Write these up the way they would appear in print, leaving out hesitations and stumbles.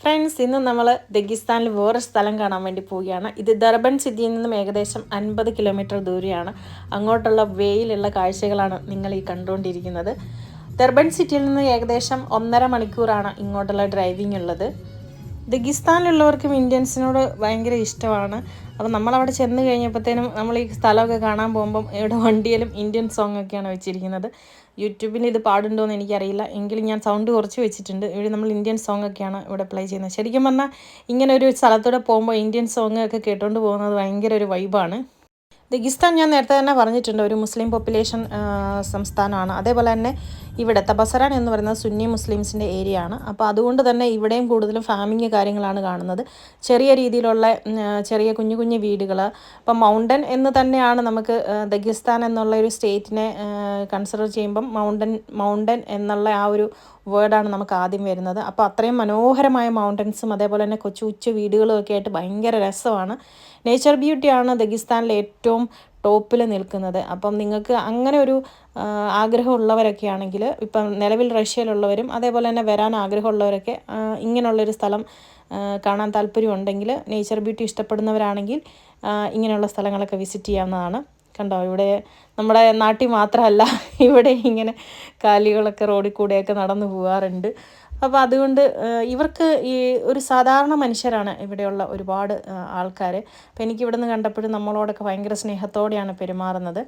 Friends, ഇന്ന് നമ്മൾ ദഗിസ്ഥാനിൽ വേറെ സ്ഥലം കാണാൻ വേണ്ടി പോവുകയാണ്. ഇത് ദർബൻ സിറ്റിയിൽ നിന്നും ഏകദേശം 50 കിലോമീറ്റർ ദൂരെയാണ്. അങ്ങോട്ടുള്ള വേയിലുള്ള കാഴ്ചകളാണ് നിങ്ങൾ ഈ കണ്ടുകൊണ്ടിരിക്കുന്നത്. ദർബൻ സിറ്റിയിൽ നിന്ന് ഏകദേശം 1.5 മണിക്കൂറാണ് ഇങ്ങോട്ടുള്ള ഡ്രൈവിംഗ് ഉള്ളത്. ദഗിസ്ഥാനിലുള്ളവർക്കും ഇന്ത്യൻസിനോട് ഭയങ്കര ഇഷ്ടമാണ്. അപ്പോൾ നമ്മളവിടെ ചെന്ന് കഴിഞ്ഞപ്പോഴത്തേനും നമ്മൾ ഈ സ്ഥലമൊക്കെ കാണാൻ പോകുമ്പം ഇവിടെ വണ്ടിയിലും ഇന്ത്യൻ സോങ് ഒക്കെയാണ് വെച്ചിരിക്കുന്നത്. യൂട്യൂബിൽ ഇത് പാടുണ്ടോ എന്ന് എനിക്കറിയില്ല, എങ്കിലും ഞാൻ സൗണ്ട് കുറച്ച് വെച്ചിട്ടുണ്ട്. ഇവിടെ നമ്മൾ ഇന്ത്യൻ സോങ് ഒക്കെയാണ് ഇവിടെ പ്ലേ ചെയ്യുന്നത്. ശരിക്കും പറഞ്ഞാൽ ഇങ്ങനെ ഒരു സ്ഥലത്തൂടെ പോകുമ്പോൾ ഇന്ത്യൻ സോങ് ഒക്കെ കേട്ടുകൊണ്ട് പോകുന്നത് ഭയങ്കര ഒരു വൈബാണ്. ദഗിസ്ഥാൻ ഞാൻ നേരത്തെ തന്നെ പറഞ്ഞിട്ടുണ്ട്, ഒരു മുസ്ലിം പോപ്പുലേഷൻ സംസ്ഥാനമാണ്. അതേപോലെ തന്നെ ഇവിടെ തബസറാൻ എന്ന് പറയുന്നത് സുന്നി മുസ്ലിംസിൻ്റെ ഏരിയ ആണ്. അപ്പോൾ അതുകൊണ്ട് തന്നെ ഇവിടെയും കൂടുതലും ഫാമിങ് കാര്യങ്ങളാണ് കാണുന്നത്. ചെറിയ രീതിയിലുള്ള ചെറിയ കുഞ്ഞു കുഞ്ഞു വീടുകൾ. അപ്പം മൗണ്ടൻ എന്ന് തന്നെയാണ് നമുക്ക് ദഗിസ്ഥാൻ എന്നുള്ള ഒരു സ്റ്റേറ്റിനെ കൺസിഡർ ചെയ്യുമ്പം മൗണ്ടൻ എന്നുള്ള ആ ഒരു വേർഡാണ് നമുക്ക് ആദ്യം വരുന്നത്. അപ്പോൾ അത്രയും മനോഹരമായ മൗണ്ടൻസും അതേപോലെ തന്നെ കൊച്ചു കൊച്ചു വീടുകളും ഒക്കെ ആയിട്ട് ഭയങ്കര രസമാണ്. നേച്ചർ ബ്യൂട്ടിയാണ് ദഗിസ്ഥാനിലെ ഏറ്റവും ടോപ്പിൽ നിൽക്കുന്നത്. അപ്പം നിങ്ങൾക്ക് അങ്ങനെ ഒരു ആഗ്രഹമുള്ളവരൊക്കെ ആണെങ്കിൽ, ഇപ്പം നിലവിൽ റഷ്യയിലുള്ളവരും അതേപോലെ തന്നെ വരാൻ ആഗ്രഹമുള്ളവരൊക്കെ ഇങ്ങനെയുള്ളൊരു സ്ഥലം കാണാൻ താല്പര്യമുണ്ടെങ്കിൽ, നേച്ചർ ബ്യൂട്ടി ഇഷ്ടപ്പെടുന്നവരാണെങ്കിൽ ഇങ്ങനെയുള്ള സ്ഥലങ്ങളൊക്കെ വിസിറ്റ് ചെയ്യാവുന്നതാണ്. കണ്ടോ, ഇവിടെ നമ്മുടെ നാട്ടിൽ മാത്രമല്ല, ഇവിടെ ഇങ്ങനെ കാലികളൊക്കെ റോഡിൽ കൂടെയൊക്കെ നടന്നു പോകാറുണ്ട്. അപ്പോൾ അതുകൊണ്ട് ഇവർക്ക് ഈ ഒരു സാധാരണ മനുഷ്യരാണ് ഇവിടെയുള്ള ഒരുപാട് ആൾക്കാർ. അപ്പോൾ എനിക്കിവിടെ നിന്ന് കണ്ടപ്പോഴും നമ്മളോടൊക്കെ ഭയങ്കര സ്നേഹത്തോടെയാണ് പെരുമാറുന്നത്.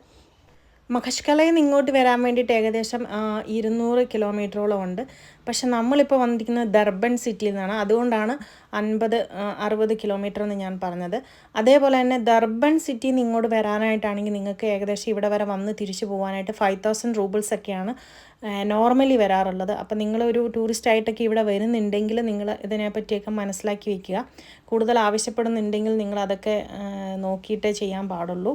മഖഷ്കലയിൽ നിന്ന് ഇങ്ങോട്ട് വരാൻ വേണ്ടിയിട്ട് ഏകദേശം 200 കിലോമീറ്ററോളം ഉണ്ട്. പക്ഷെ നമ്മളിപ്പോൾ വന്നിരിക്കുന്നത് ദർബൻ സിറ്റിയിൽ നിന്നാണ്. അതുകൊണ്ടാണ് 50-60 കിലോമീറ്റർ എന്ന് ഞാൻ പറഞ്ഞത്. അതേപോലെ തന്നെ ദർബൻ സിറ്റിയിൽ നിന്ന് ഇങ്ങോട്ട് വരാനായിട്ടാണെങ്കിൽ നിങ്ങൾക്ക് ഏകദേശം ഇവിടെ വരെ വന്ന് തിരിച്ചു പോകാനായിട്ട് 5000 റൂബിൾസ് ഒക്കെയാണ് നോർമലി വരാറുള്ളത്. അപ്പോൾ നിങ്ങളൊരു ടൂറിസ്റ്റായിട്ടൊക്കെ ഇവിടെ വരുന്നുണ്ടെങ്കിൽ നിങ്ങൾ ഇതിനെപ്പറ്റിയൊക്കെ മനസ്സിലാക്കി വയ്ക്കുക. കൂടുതൽ ആവശ്യപ്പെടുന്നുണ്ടെങ്കിൽ നിങ്ങളതൊക്കെ നോക്കിയിട്ടേ ചെയ്യാൻ പാടുള്ളൂ.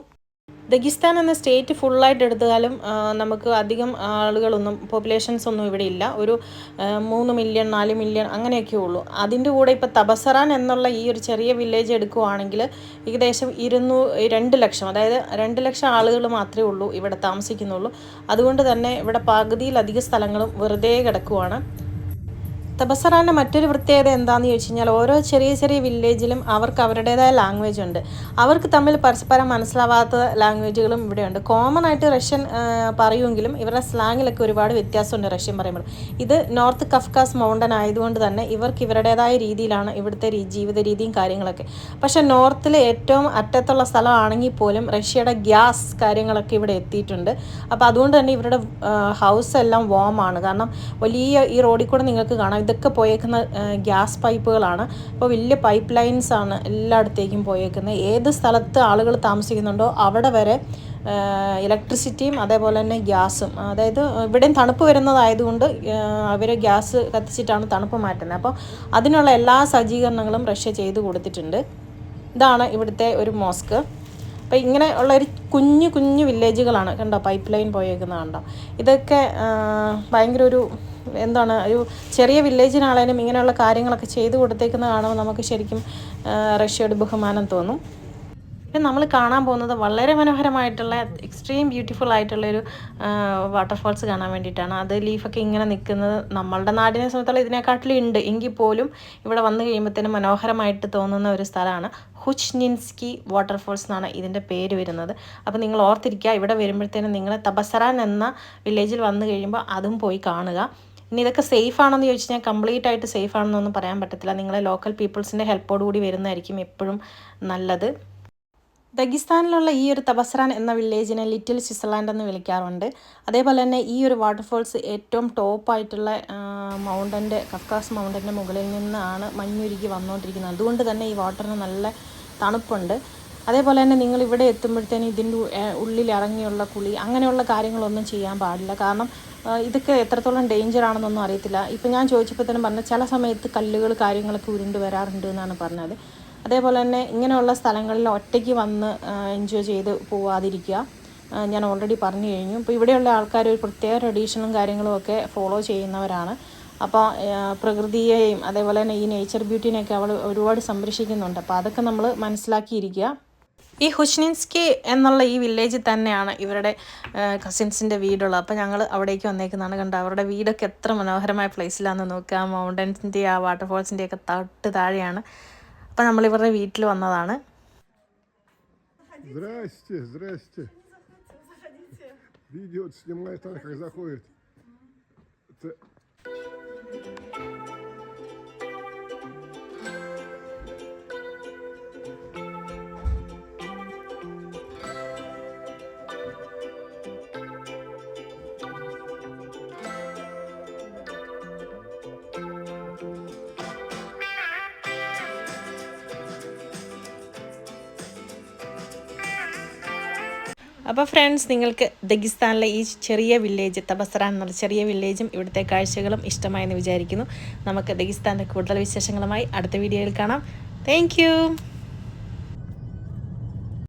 ദഗിസ്ഥാൻ എന്ന സ്റ്റേറ്റ് ഫുള്ളായിട്ട് എടുത്താലും നമുക്ക് അധികം ആളുകളൊന്നും, പോപ്പുലേഷൻസ് ഒന്നും ഇവിടെ ഇല്ല. ഒരു 3 മില്യൺ 4 മില്യൺ അങ്ങനെയൊക്കെ ഉള്ളൂ. അതിൻ്റെ കൂടെ ഇപ്പോൾ തബസറാൻ എന്നുള്ള ഈ ഒരു ചെറിയ വില്ലേജ് എടുക്കുകയാണെങ്കിൽ ഏകദേശം 2 ലക്ഷം, അതായത് 2 ലക്ഷം ആളുകൾ മാത്രമേ ഉള്ളൂ ഇവിടെ താമസിക്കുന്നുള്ളൂ. അതുകൊണ്ട് തന്നെ ഇവിടെ പകുതിയിലധികം സ്ഥലങ്ങളും വെറുതെ കിടക്കുവാണ്. തബസറാൻ്റെ മറ്റൊരു പ്രത്യേകത എന്താണെന്ന് ചോദിച്ചു കഴിഞ്ഞാൽ, ഓരോ ചെറിയ ചെറിയ വില്ലേജിലും അവർക്ക് അവരുടേതായ ലാംഗ്വേജ് ഉണ്ട്. അവർക്ക് തമ്മിൽ പരസ്പരം മനസ്സിലാവാത്ത ലാംഗ്വേജുകളും ഇവിടെയുണ്ട്. കോമൺ ആയിട്ട് റഷ്യൻ പറയുമെങ്കിലും ഇവരുടെ സ്ലാങ്ങിലൊക്കെ ഒരുപാട് വ്യത്യാസമുണ്ട് റഷ്യൻ പറയുമ്പോൾ. ഇത് നോർത്ത് കഫ്കാസ് മൗണ്ടൻ ആയതുകൊണ്ട് തന്നെ ഇവർക്ക് ഇവരുടേതായ രീതിയിലാണ് ഇവിടുത്തെ ജീവിത രീതിയും കാര്യങ്ങളൊക്കെ. പക്ഷേ നോർത്തിൽ ഏറ്റവും അറ്റത്തുള്ള സ്ഥലമാണെങ്കിൽ പോലും റഷ്യയുടെ ഗ്യാസ് കാര്യങ്ങളൊക്കെ ഇവിടെ എത്തിയിട്ടുണ്ട്. അപ്പോൾ അതുകൊണ്ട് തന്നെ ഇവരുടെ ഹൗസ് എല്ലാം വാമാണ്. കാരണം വലിയ ഈ റോഡിൽ കൂടെ നിങ്ങൾക്ക് കാണാം, ഇതൊക്കെ പോയേക്കുന്ന ഗ്യാസ് പൈപ്പുകളാണ്. അപ്പോൾ വലിയ പൈപ്പ് ലൈൻസ് ആണ് എല്ലായിടത്തേക്കും പോയേക്കുന്നത്. ഏത് സ്ഥലത്ത് ആളുകൾ താമസിക്കുന്നുണ്ടോ അവിടെ വരെ ഇലക്ട്രിസിറ്റിയും അതേപോലെ തന്നെ ഗ്യാസും, അതായത് ഇവിടെയും തണുപ്പ് വരുന്നതായതുകൊണ്ട് അവർ ഗ്യാസ് കത്തിച്ചിട്ടാണ് തണുപ്പ് മാറ്റുന്നത്. അപ്പോൾ അതിനുള്ള എല്ലാ സജ്ജീകരണങ്ങളും റഷ്യ ചെയ്തു കൊടുത്തിട്ടുണ്ട്. ഇതാണ് ഇവിടുത്തെ ഒരു മോസ്ക്. അപ്പോൾ ഇങ്ങനെ ഉള്ള ഒരു കുഞ്ഞു കുഞ്ഞു വില്ലേജുകളാണ്. കണ്ടോ, പൈപ്പ് ലൈൻ പോയേക്കുന്നത് കണ്ടോ. ഇതൊക്കെ ഭയങ്കര ഒരു ഒരു ചെറിയ വില്ലേജിനാണേലും ഇങ്ങനെയുള്ള കാര്യങ്ങളൊക്കെ ചെയ്തു കൊടുത്തേക്കുന്നത് കാണുമ്പോൾ നമുക്ക് ശരിക്കും റഷ്യയുടെ ബഹുമാനം തോന്നും. പിന്നെ നമ്മൾ കാണാൻ പോകുന്നത് വളരെ മനോഹരമായിട്ടുള്ള എക്സ്ട്രീം ബ്യൂട്ടിഫുൾ ആയിട്ടുള്ളൊരു വാട്ടർഫാൾസ് കാണാൻ വേണ്ടിയിട്ടാണ്. അത് ലീഫൊക്കെ ഇങ്ങനെ നിൽക്കുന്നത് നമ്മളുടെ നാടിനെ സംബന്ധിച്ചുള്ള ഇതിനെക്കാട്ടിലും ഉണ്ട്, എങ്കിൽ പോലും ഇവിടെ വന്നു കഴിയുമ്പോഴത്തേനും മനോഹരമായിട്ട് തോന്നുന്ന ഒരു സ്ഥലമാണ്. ഹുച്ച്നിൻസ്കി വാട്ടർഫാൾസ് എന്നാണ് ഇതിൻ്റെ പേര് വരുന്നത്. അപ്പോൾ നിങ്ങൾ ഓർത്തിരിക്കുക, ഇവിടെ വരുമ്പോഴത്തേനും നിങ്ങൾ തബസറാൻ എന്ന വില്ലേജിൽ വന്നു കഴിയുമ്പോൾ അതും പോയി കാണുക. ഇനി ഇതൊക്കെ സേഫ് ആണെന്ന് ചോദിച്ചു കഴിഞ്ഞാൽ കംപ്ലീറ്റ് ആയിട്ട് സേഫ് ആണെന്നൊന്നും പറയാൻ പറ്റത്തില്ല. നിങ്ങളെ ലോക്കൽ പീപ്പിൾസിൻ്റെ ഹെൽപ്പോടുകൂടി വരുന്നതായിരിക്കും എപ്പോഴും നല്ലത്. ദഗിസ്ഥാനിലുള്ള ഈ ഒരു തബസറാൻ എന്ന വില്ലേജിനെ ലിറ്റിൽ സ്വിറ്റ്സർലാൻഡ് എന്ന് വിളിക്കാറുണ്ട്. അതേപോലെ തന്നെ ഈ ഒരു വാട്ടർഫോൾസ് ഏറ്റവും ടോപ്പായിട്ടുള്ള കഫ്കാസ് മൗണ്ടൻ്റെ മുകളിൽ നിന്നാണ് മഞ്ഞുരുകി വന്നുകൊണ്ടിരിക്കുന്നത്. അതുകൊണ്ട് തന്നെ ഈ വാട്ടറിന് നല്ല തണുപ്പുണ്ട്. അതേപോലെ തന്നെ നിങ്ങൾ ഇവിടെ എത്തുമ്പോഴത്തേനും ഇതിൻ്റെ ഉള്ളിൽ ഇറങ്ങിയുള്ള കുളി അങ്ങനെയുള്ള കാര്യങ്ങളൊന്നും ചെയ്യാൻ പാടില്ല. കാരണം ഇതൊക്കെ എത്രത്തോളം ഡേഞ്ചർ ആണെന്നൊന്നും അറിയത്തില്ല. ഇപ്പം ഞാൻ ചോദിച്ചപ്പോഴത്തേനും പറഞ്ഞ ചില സമയത്ത് കല്ലുകൾ കാര്യങ്ങളൊക്കെ ഉരുണ്ട് വരാറുണ്ട് എന്നാണ് പറഞ്ഞത്. അതേപോലെ തന്നെ ഇങ്ങനെയുള്ള സ്ഥലങ്ങളിൽ ഒറ്റയ്ക്ക് വന്ന് എൻജോയ് ചെയ്ത് പോവാതിരിക്കുക. ഞാൻ ഓൾറെഡി പറഞ്ഞു കഴിഞ്ഞു. ഇപ്പോൾ ഇവിടെയുള്ള ആൾക്കാർ ഒരു പ്രത്യേക ട്രഡീഷനും കാര്യങ്ങളും ഒക്കെ ഫോളോ ചെയ്യുന്നവരാണ്. അപ്പോൾ പ്രകൃതിയെയും അതേപോലെ തന്നെ ഈ നേച്ചർ ബ്യൂട്ടീനെയൊക്കെ അവൾ ഒരുപാട് സംരക്ഷിക്കുന്നുണ്ട്. അപ്പോൾ അതൊക്കെ നമ്മൾ മനസ്സിലാക്കിയിരിക്കുക. ഈ ഹുഷ്നിൻസ്കി എന്നുള്ള ഈ വില്ലേജിൽ തന്നെയാണ് ഇവരുടെ കസിൻസിൻ്റെ വീടുള്ളത്. അപ്പോൾ ഞങ്ങൾ അവിടേക്ക് വന്നേക്കുന്നതാണ്. കണ്ടോ അവരുടെ വീടൊക്കെ എത്ര മനോഹരമായ പ്ലേസിലാണെന്ന് നോക്കുക. ആ മൗണ്ടൻസിൻ്റെ ആ വാട്ടർഫോൾസിൻ്റെ ഒക്കെ തൊട്ട് താഴെയാണ്. അപ്പോൾ നമ്മൾ ഇവരുടെ വീട്ടിൽ വന്നതാണ്. Здрасте, здрасте. Видео снимает, как заходит. അപ്പോൾ ഫ്രണ്ട്സ്, നിങ്ങൾക്ക് ദഗിസ്ഥാനിലെ ഈ ചെറിയ വില്ലേജ് തബസറാൻ എന്നുള്ള ചെറിയ വില്ലേജും ഇവിടുത്തെ കാഴ്ചകളും ഇഷ്ടമായെന്ന് വിചാരിക്കുന്നു. നമുക്ക് ദഗിസ്ഥാൻ്റെ കൂടുതൽ വിശേഷങ്ങളുമായി അടുത്ത വീഡിയോയിൽ കാണാം. താങ്ക്